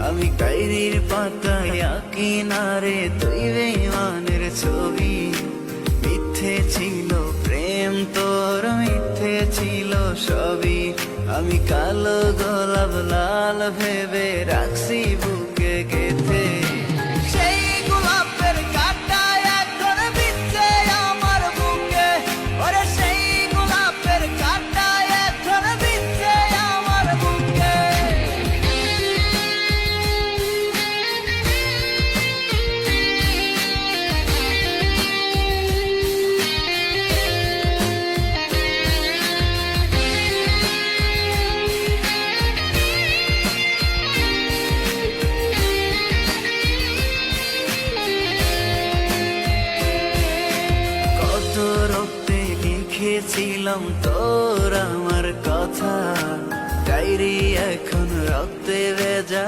আমি ডায়েরির পাতায় আঁকি না রে তুই বেঈমানের ছবি। মিথ্যে ছিল প্রেম তোর, মিথ্যে ছিল সবই। আমি কালো গোলাপ লাল ভেবে রাখছি বুকে গেথে। সেই গোলাপের কাঁটা এখন বিচ্ছে আমার বুকে, ওরে সেই গোলাপের কাঁটা এখন বিচ্ছে আমার বুকে। রক্তে লিখেছিলাম তোর আমার কথা, ডায়েরি এখন রক্তে ভেজা।